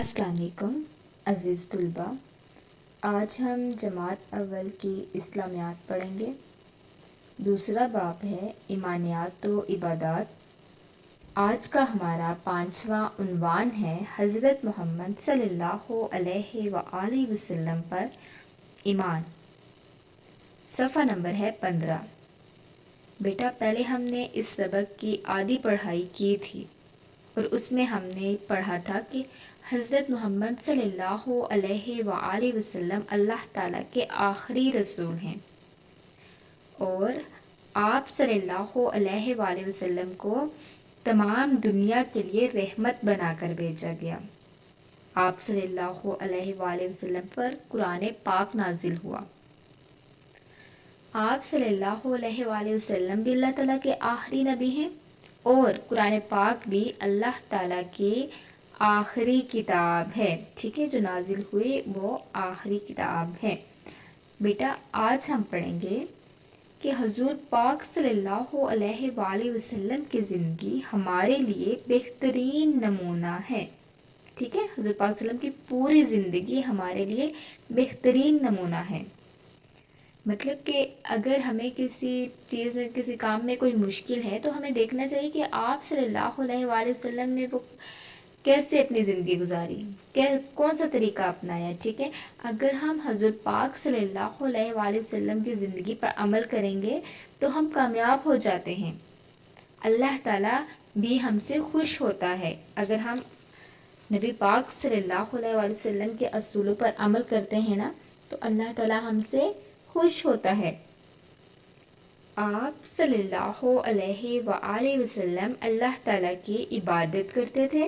السلام علیکم عزیز طلباء، آج ہم جماعت اول کی اسلامیات پڑھیں گے۔ دوسرا باب ہے ایمانیات و عبادات۔ آج کا ہمارا 5واں عنوان ہے حضرت محمد صلی اللہ علیہ وآلہ وسلم پر ایمان۔ صفحہ نمبر ہے 15۔ بیٹا پہلے ہم نے اس سبق کی آدھی پڑھائی کی تھی اور اس میں ہم نے پڑھا تھا کہ حضرت محمد صلی اللہ علیہ وآلہ وسلم اللہ تعالیٰ کے آخری رسول ہیں اور آپ صلی اللہ علیہ وآلہ وسلم کو تمام دنیا کے لیے رحمت بنا کر بھیجا گیا۔ آپ صلی اللہ علیہ وآلہ وسلم پر قرآن پاک نازل ہوا۔ آپ صلی اللہ علیہ وآلہ وسلم بھی اللہ تعالیٰ کے آخری نبی ہیں اور قرآن پاک بھی اللہ تعالیٰ کی آخری کتاب ہے، ٹھیک ہے، جو نازل ہوئی وہ آخری کتاب ہے۔ بیٹا آج ہم پڑھیں گے کہ حضور پاک صلی اللہ علیہ وآلہ وسلم کی زندگی ہمارے لیے بہترین نمونہ ہے، ٹھیک ہے۔ حضور پاک صلی اللہ علیہ وسلم کی پوری زندگی ہمارے لیے بہترین نمونہ ہے۔ مطلب کہ اگر ہمیں کسی چیز میں کسی کام میں کوئی مشکل ہے تو ہمیں دیکھنا چاہیے کہ آپ صلی اللہ علیہ وآلہ وسلم نے وہ کیسے اپنی زندگی گزاری، کون سا طریقہ اپنایا، ٹھیک ہے۔ اگر ہم حضور پاک صلی اللہ علیہ وآلہ وسلم کی زندگی پر عمل کریں گے تو ہم کامیاب ہو جاتے ہیں۔ اللہ تعالیٰ بھی ہم سے خوش ہوتا ہے اگر ہم نبی پاک صلی اللہ علیہ وآلہ وسلم کے اصولوں پر عمل کرتے ہیں نا، تو اللہ تعالیٰ ہم سے خوش ہوتا ہے۔ آپ صلی اللہ علیہ وآلہ وسلم اللہ تعالیٰ کی عبادت کرتے تھے۔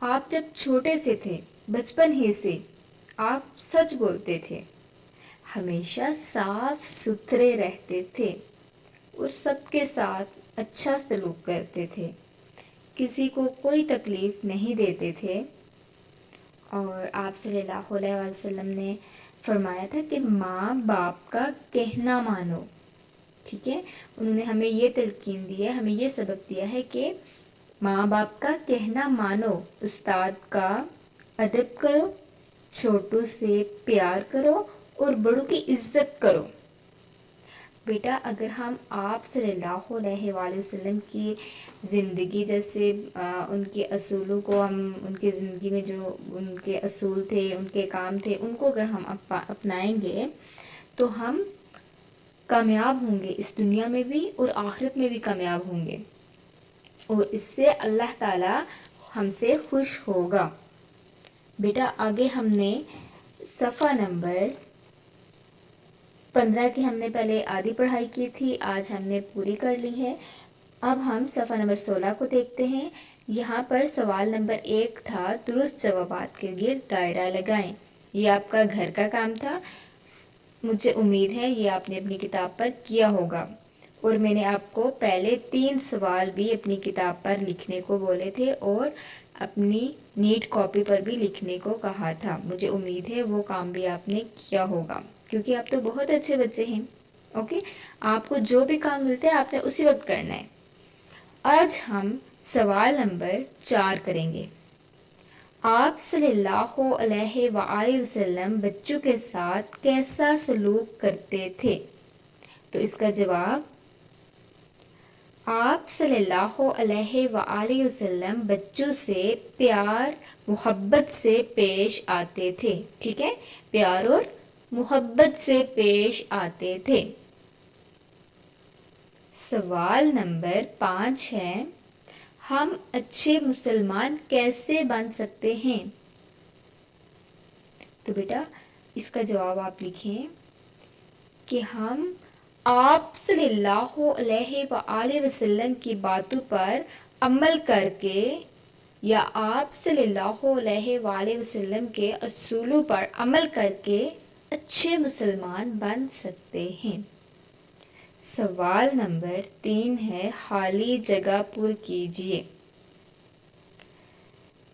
آپ جب چھوٹے سے تھے، بچپن ہی سے آپ سچ بولتے تھے، ہمیشہ صاف ستھرے رہتے تھے اور سب کے ساتھ اچھا سلوک کرتے تھے، کسی کو کوئی تکلیف نہیں دیتے تھے۔ اور آپ صلی اللہ علیہ وآلہ وسلم نے فرمایا تھا کہ ماں باپ کا کہنا مانو، ٹھیک ہے۔ انہوں نے ہمیں یہ تلقین دی ہے، ہمیں یہ سبق دیا ہے کہ ماں باپ کا کہنا مانو، استاد کا ادب کرو، چھوٹوں سے پیار کرو اور بڑوں کی عزت کرو۔ بیٹا اگر ہم آپ صلی اللہ علیہ وآلہ وسلم کی زندگی جیسے ان کے اصولوں کو ہم ان کی زندگی میں جو ان کے اصول تھے، ان کے کام تھے، ان کو اگر ہم اپنائیں گے تو ہم کامیاب ہوں گے، اس دنیا میں بھی اور آخرت میں بھی کامیاب ہوں گے، اور اس سے اللہ تعالیٰ ہم سے خوش ہوگا۔ بیٹا آگے ہم نے صفحہ نمبر 15 کی ہم نے پہلے آدھی پڑھائی کی تھی، آج ہم نے پوری کر لی ہے۔ اب ہم صفحہ نمبر 16 کو دیکھتے ہیں۔ یہاں پر سوال نمبر 1 تھا، درست جوابات کے گرد دائرہ لگائیں۔ یہ آپ کا گھر کا کام تھا، مجھے امید ہے یہ آپ نے اپنی کتاب پر کیا ہوگا، اور میں نے آپ کو پہلے 3 سوال بھی اپنی کتاب پر لکھنے کو بولے تھے اور اپنی نیٹ کاپی پر بھی لکھنے کو کہا تھا۔ مجھے امید ہے وہ کام بھی آپ نے کیا ہوگا، کیونکہ آپ تو بہت اچھے بچے ہیں، اوکے۔ آپ کو جو بھی کام ملتا ہے آپ نے اسی وقت کرنا ہے۔ آج ہم سوال نمبر 4 کریں گے۔ آپ صلی اللہ علیہ وآلہ وسلم بچوں کے ساتھ کیسا سلوک کرتے تھے؟ تو اس کا جواب، آپ صلی اللہ علیہ وآلہ وسلم بچوں سے پیار محبت سے پیش آتے تھے، ٹھیک ہے، پیار اور محبت سے پیش آتے تھے۔ سوال نمبر 5 ہے، ہم اچھے مسلمان کیسے بن سکتے ہیں؟ تو بیٹا اس کا جواب آپ لکھیں کہ ہم آپ صلی اللہ علیہ وآلہ وسلم کی باتوں پر عمل کر کے یا آپ صلی اللہ علیہ وآلہ وسلم کے اصولوں پر عمل کر کے اچھے مسلمان بن سکتے ہیں۔ سوال نمبر 3 ہے، خالی جگہ پر کیجیے۔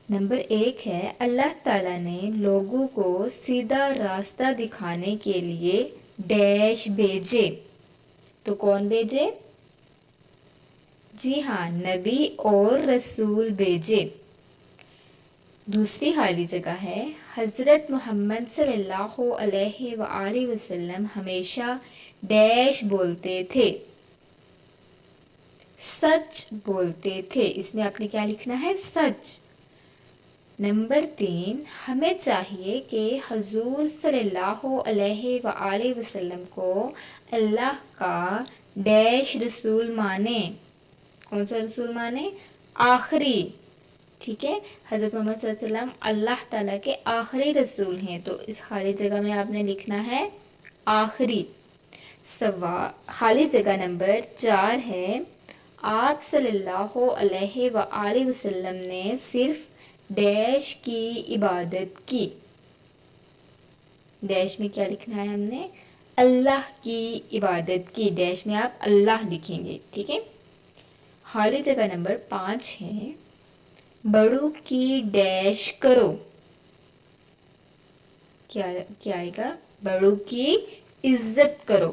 نمبر 1 ہے، اللہ تعالیٰ نے لوگوں کو سیدھا راستہ دکھانے کے لیے ڈیش بھیجے، تو کون بھیجے؟ جی ہاں، نبی اور رسول بھیجے۔ دوسری خالی جگہ ہے حضرت محمد صلی اللہ علیہ وآلہ وسلم ہمیشہ ڈیش بولتے تھے، سچ بولتے تھے۔ اس میں آپ نے کیا لکھنا ہے؟ سچ۔ نمبر 3، ہمیں چاہیے کہ حضور صلی اللہ علیہ وآلہ وسلم کو اللہ کا ڈیش رسول مانیں۔ کون سا رسول مانیں؟ آخری۔ ٹھیک ہے، حضرت محمد صلی اللہ علیہ وسلم اللہ تعالیٰ کے آخری رسول ہیں، تو اس خالی جگہ میں آپ نے لکھنا ہے آخری۔ خالی جگہ نمبر 4 ہے آپ صلی اللہ علیہ وآلہ وسلم نے صرف ڈیش کی عبادت کی۔ ڈیش میں کیا لکھنا ہے ہم نے؟ اللہ کی عبادت کی۔ ڈیش میں آپ اللہ لکھیں گے، ٹھیک ہے۔ خالی جگہ نمبر 5 ہے بڑوں کی ڈیش کرو۔ کیا آئے گا؟ بڑوں کی عزت کرو۔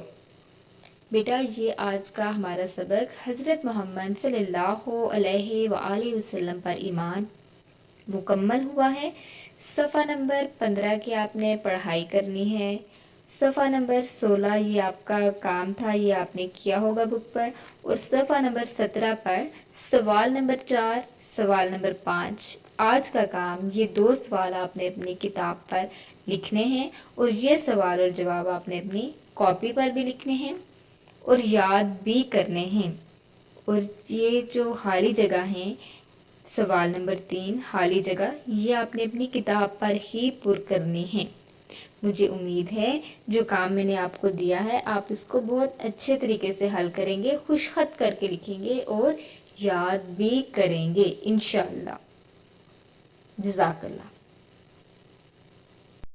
بیٹا یہ آج کا ہمارا سبق حضرت محمد صلی اللہ علیہ وآلہ وسلم پر ایمان مکمل ہوا ہے۔ صفحہ نمبر 15 کی آپ نے پڑھائی کرنی ہے۔ صفحہ نمبر 16 یہ آپ کا کام تھا، یہ آپ نے کیا ہوگا بک پر، اور صفحہ نمبر 17 پر سوال نمبر 4، سوال نمبر 5 آج کا کام، یہ 2 سوال آپ نے اپنی کتاب پر لکھنے ہیں، اور یہ سوال اور جواب آپ نے اپنی کاپی پر بھی لکھنے ہیں اور یاد بھی کرنے ہیں۔ اور یہ جو خالی جگہ ہیں، سوال نمبر 3 خالی جگہ، یہ آپ نے اپنی کتاب پر ہی پر کرنی ہے۔ مجھے امید ہے جو کام میں نے آپ کو دیا ہے آپ اس کو بہت اچھے طریقے سے حل کریں گے، خوش خط کر کے لکھیں گے اور یاد بھی کریں گے انشاءاللہ۔ جزاک اللہ۔